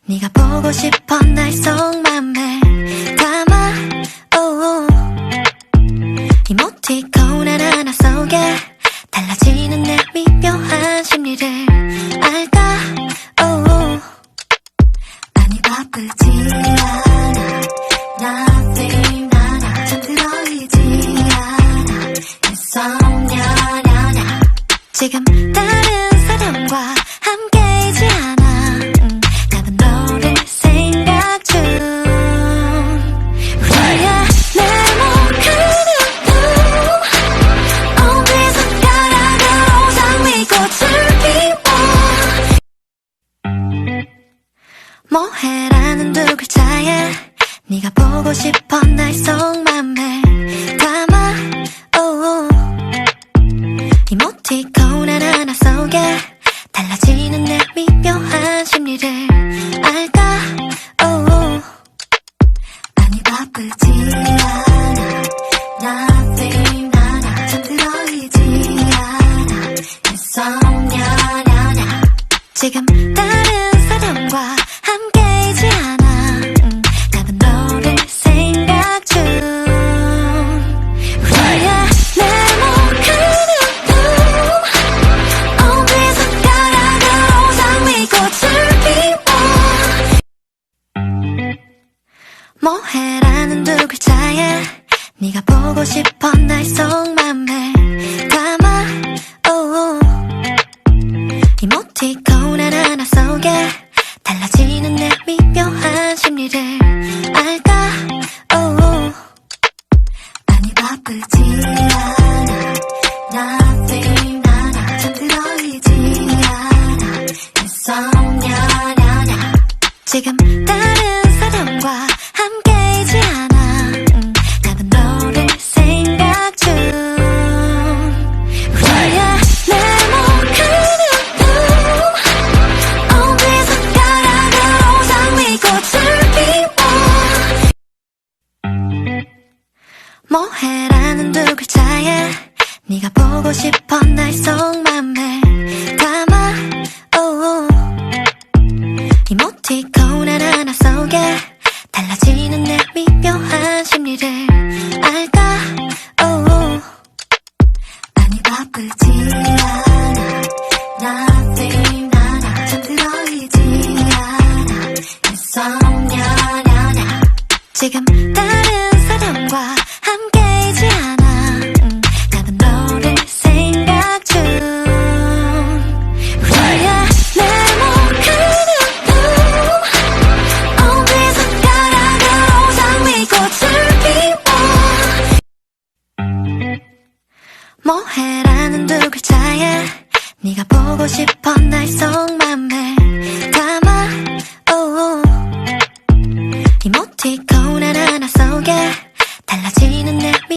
네가 보고 싶어 날 속맘에 담아 이모티콘 하나하나 속에 달라지는 내 미묘한 심리를 알까 아니 바쁘지 않아 Nothing 나나 잠들어 있지 않아 insomnia 지금 다른 사람과 함께이지 않아 나는 너를 생각 중 우리야 네모큰 눈 어디서 가라가로 장미꽃을 피워 뭐해라는 두 글자에 네가 보고 싶어 날 속맘에 담아 이모티콘 하나하나 속에 달라지는 내 미묘한 심리를 알까 아니 바쁘지 않아 Nothing 나나 잠들어 있지 않아 insomnia 지금 다른 사람과 함께이지 않아 나는 너를 생각 중 우리야 네모큰 눈 어디서 가라가로 장미꽃을 피워 뭐해라는 두 글자에 네가 보고 싶어 날 속맘에 담아 이모티콘 하나하나 속에 달라지는 내 미묘한 심리를 알까 아니 바쁘지 않아 Nothing 나나 잠들어 있지 않아 insomnia 지금 다른 사람과 함께이지 않아 나는 너를 생각 중 우리야 네모큰 눈 어디서 가라가로 장미꽃을 피워 뭐해라는 두 글자에 네가 보고 싶어 날 속맘에 담아 이모티콘 하나하나 속에 달라지는 내 미묘한 심리를 알까 아니 바쁘지 않아 Nothing 나나 잠들어 있지 않아 insomnia 지금 다른 사람과 함께이지 않아 나는 너를 생각 중 우리야 네모큰 눈 어디서 가라가로 장미꽃을 피워 뭐해라는 두 글자에 네가 보고 싶어 날 속맘에 담아